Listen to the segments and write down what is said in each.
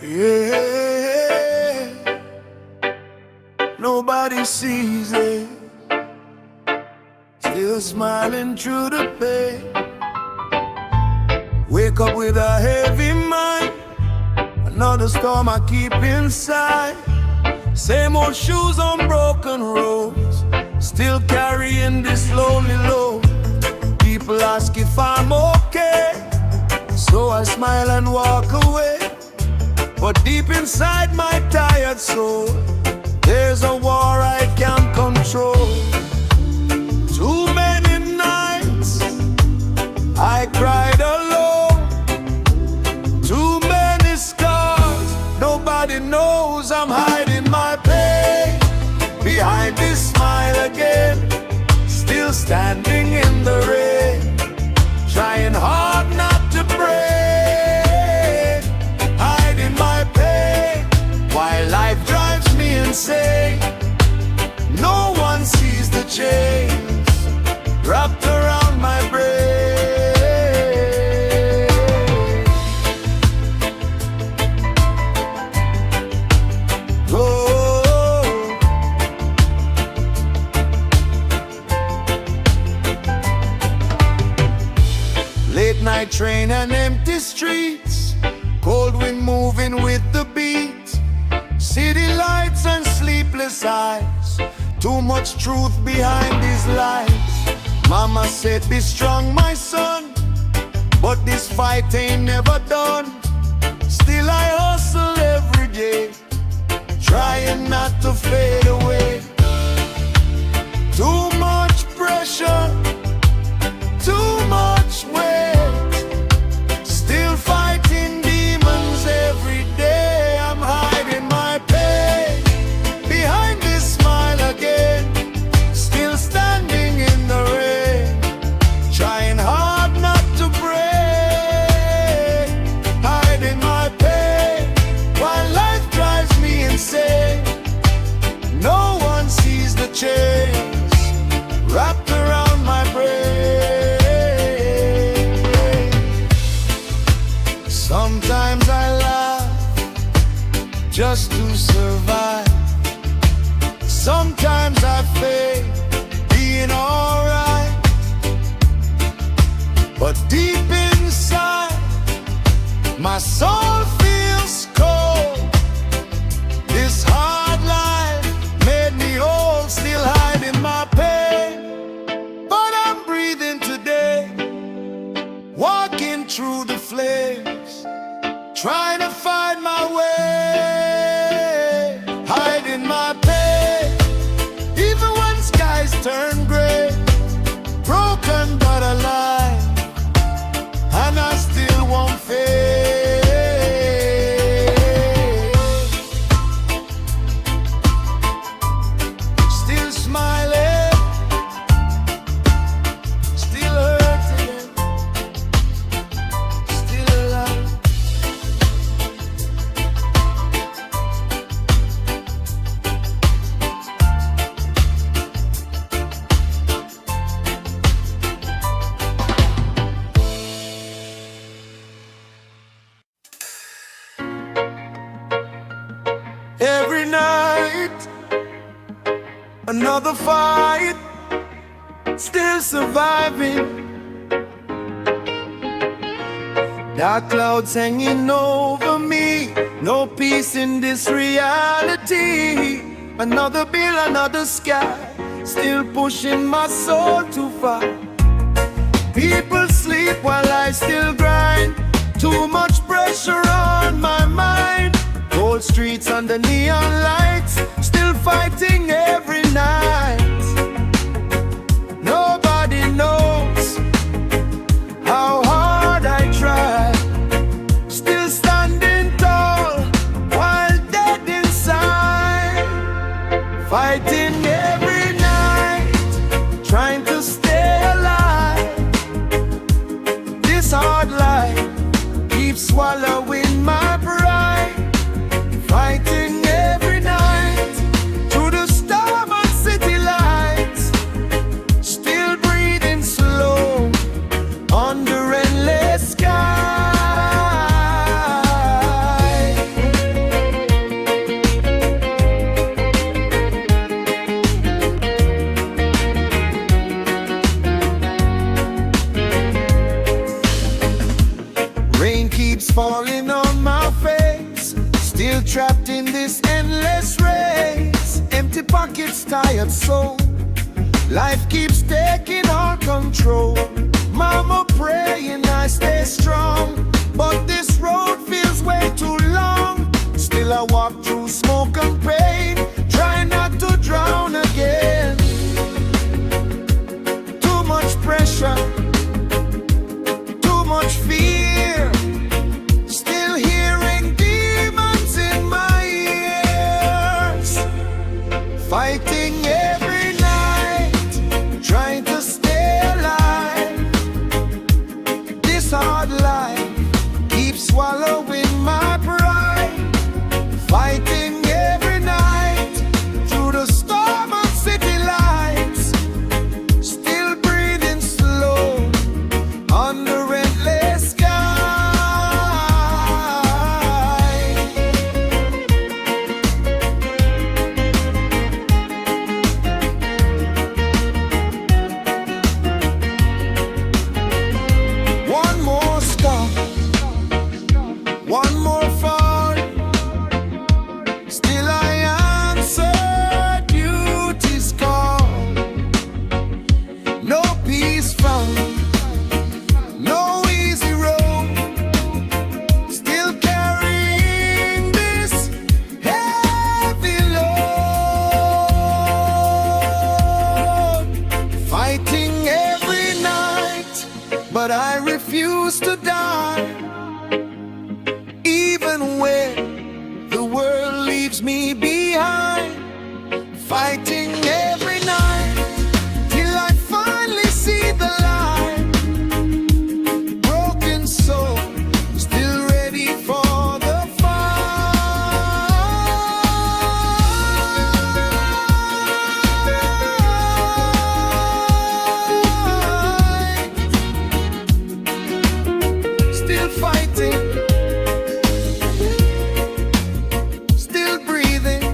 Yeah, nobody sees it. Still smiling through the pain. Wake up with a heavy mind. Another storm I keep inside. Same old shoes on broken roads. Still carrying this lonely load. People ask if I'm okay, so I smile and walk away. But deep inside my tired soul, there's a war I can't control. Too many nights I cried alone. Too many scars, nobody knows I'm hiding my pain behind this smile again. Still standing in the rain, trying hard not to break. Hiding my pain while life drives me insane. No one sees the chains wrapped around my brain. Late night train and empty streets, cold wind moving with the beat. City lights and sleepless eyes, too much truth behind these lies. Mama said be strong my son, but this fight ain't never done. Still I hustle every day, trying not to fade away. Too much pressure, too much weight. Still fighting demons every day. I'm hiding my pain behind this smile again. Still standing in the rain, trying hard not to break. Hiding my pain while life drives me insane. No one sees the chains wrapped around my brain. Sometimes I laugh just to survive. Sometimes I fake being alright, but deep inside my soul feels cold. This hard life made me old, still hiding my pain. But I'm breathing today, walking through the flames, trying to find my way. Hiding my pain, even when skies turn gray. Broken but alive, and I still won't fade. Still smiling, still hurting, still alive. Every night, another fight, still surviving. Dark clouds hanging over me, no peace in this reality. Another bill, another sky, still pushing my soul too far. People sleep while I still grind. Too much pressure on my mind. Cold streets under neon lights, still fighting every night. Nobody knows how hard I try. Still standing tall while dead inside. Fighting every night, trying to stay alive. This hard life keeps swallowing my pride. Fighting every night through the keeps falling on my face. Still trapped in this endless race. Empty pockets, tired soul. Life keeps taking all control. Mama praying I stay strong, but this road feels way too long. Still I walk through smoke and pain, trying not to drown again. Too much pressure, too much fear. Still hearing demons in my ears. Fighting every night, trying to stay alive. This hard life keeps swallowing my pride. Fighting every night through the storm of city lights. Still breathing slow under endless sky. One more stop, one more fall. Still I answer duty's call. No peace found, no easy road. Still carrying this heavy load. Fighting every night, but I refuse to die. Even when the world leaves me behind. Fighting every night till I finally see the light. Broken soul, still ready for the fight. Still fighting, still breathing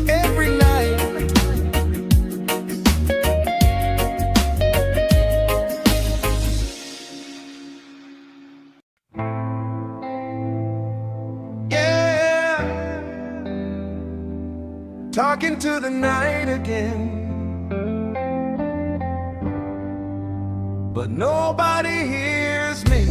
every night. Yeah, talking to the night again, but nobody hears me.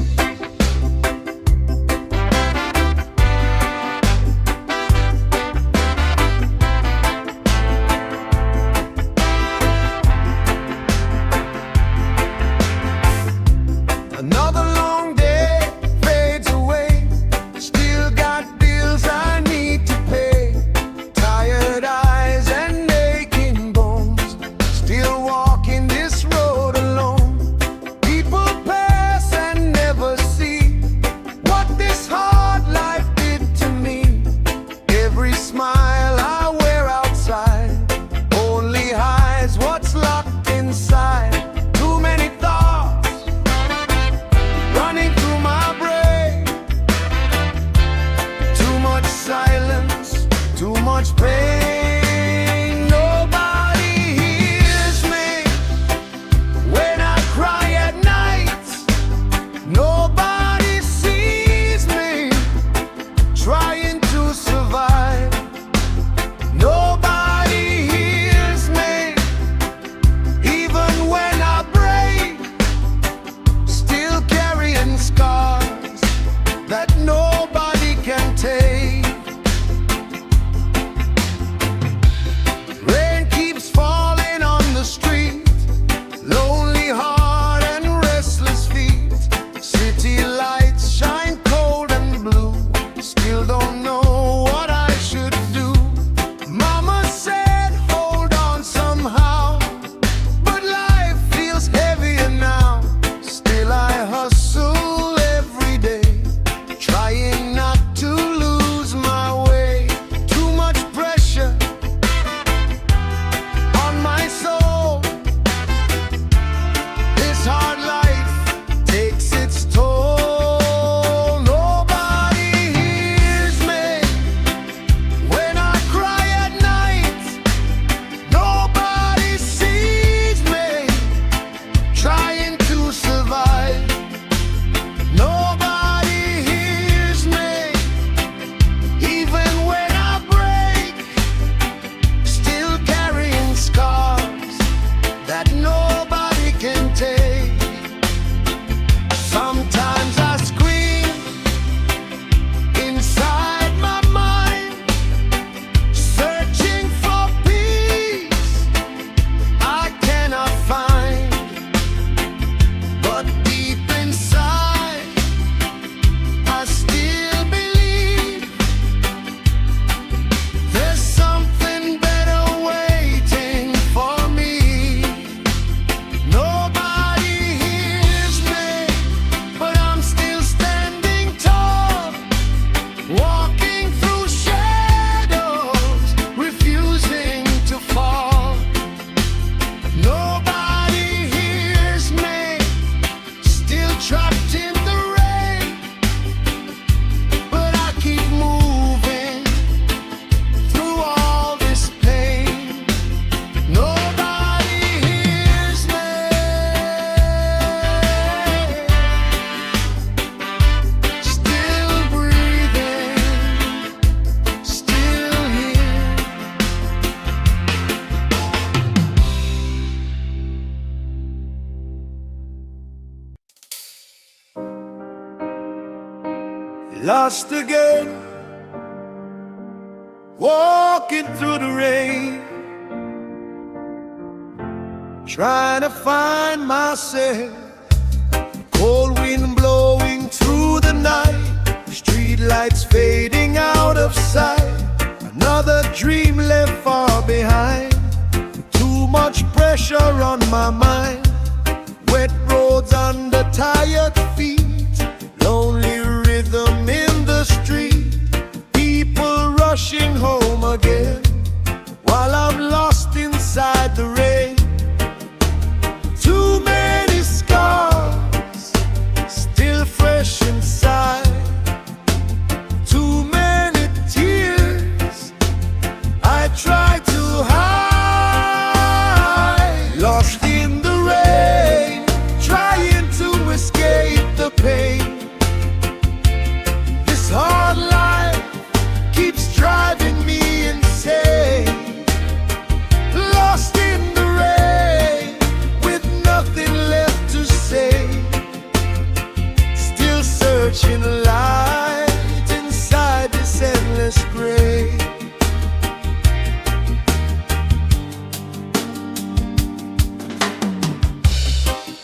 Another long day fades away. Still got bills I need to pay. Tired eyes and aching bones. Still walking this road alone. People pass and never see what this hard life did to me. Every smile I wear outside only hides what's locked inside. Too many thoughts running through lost again, walking through the rain, trying to find myself. Cold wind blowing through the night, street lights fading out of sight. Another dream left far behind. Too much pressure on my mind. Wet roads under tired feet. Lonely rhythm in the street. People rushing home again, while I'm lost inside the rain. Too many scars still fresh inside. Too many tears I try to hide. Lost in the rain, trying to escape the pain. This hard life keeps driving me insane. Lost in the rain, with nothing left to say. Still searching light inside this endless gray.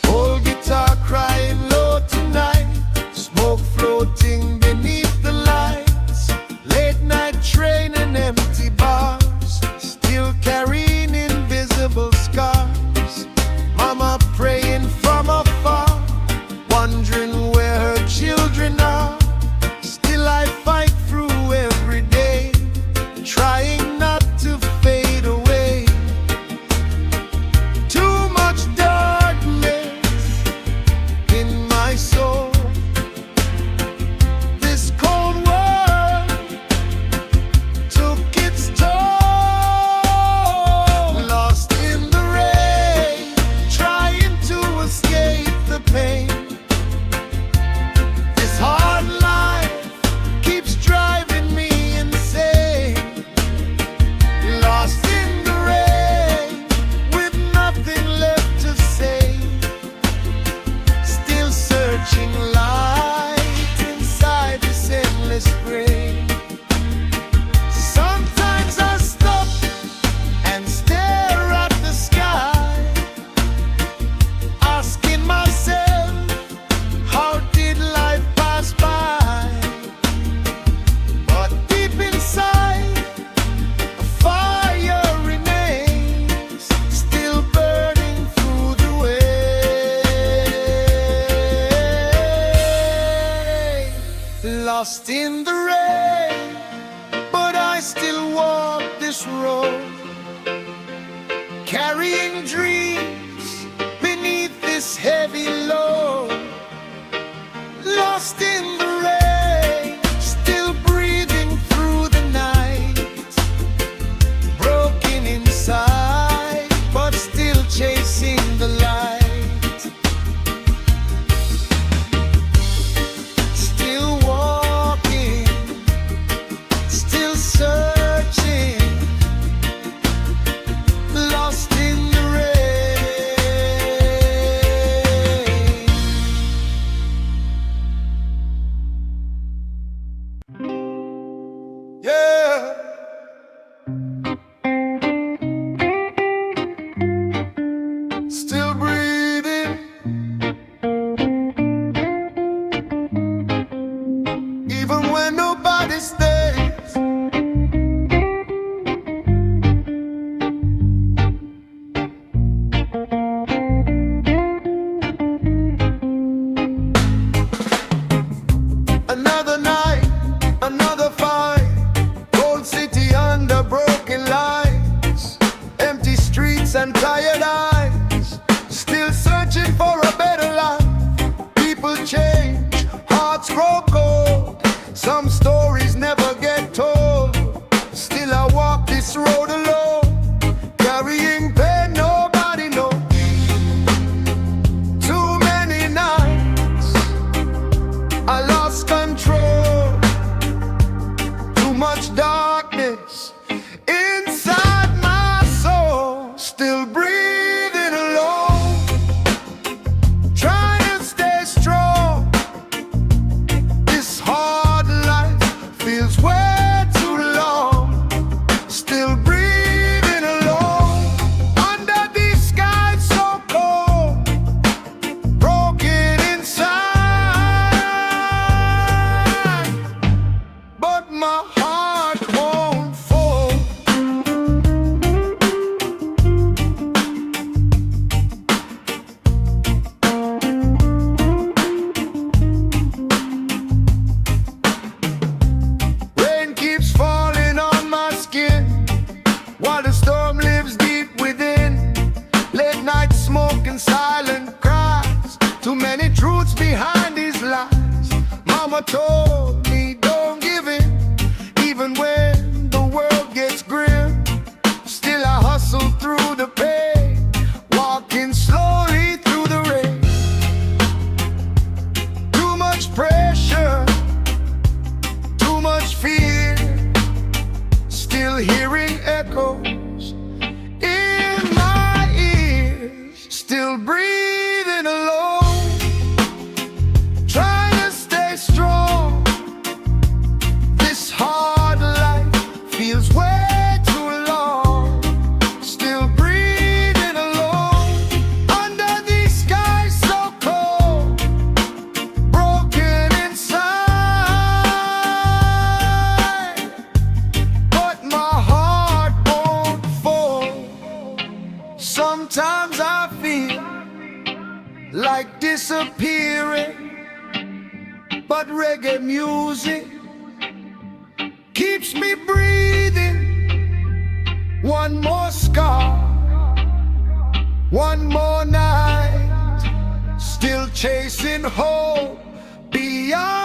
Old guitar crying low tonight, smoke floating beneath the lights. Late night train and empty bars, still carrying invisible scars. Mama praying from afar, wondering where her children are. Still I fight through every day, trying not to fade away. Too much darkness in my soul. This cold world took its toll. Lost in the rain, trying to escape the pain. This hard life keeps driving me insane. Lost in the rain, with nothing left to say. Still searching light inside this endless gray. Sometimes I stop and stare at the sky, asking myself, how did life pass by? But deep inside, a fire remains, still burning through the way. Lost in the rain, but I still walk this road, carrying dreams beneath this heavy load. Lost in the rain, still breathing through the night. Broken inside, but still chasing the light. Still walking, still searching. Lost in the rain. Yeah. Still breathing, even when nobody stays. Another night, another fight. Cold city under broken lights, empty streets and tired eyes. Still searching for a better life. People change, hearts grow cold. Some stories never get told. Still I walk this road alone, carrying pain nobody knows. Too many nights I lost control. Too much darkness inside my soul. Still breathing alone, trying to stay strong. This hard Mama told me don't give in, even when the world gets grim. Still I hustle through the pain, walking slowly through the rain. Too much pressure, too much fear, still hearing echoes in my ears. Still breathing alone, trying to stay strong. This hard life feels way too long. Still breathing alone, under these skies so cold, broken inside. But my heart won't fall. Sometimes I feel like disappearing, but reggae music keeps me breathing. One more scar, one more night, still chasing hope beyond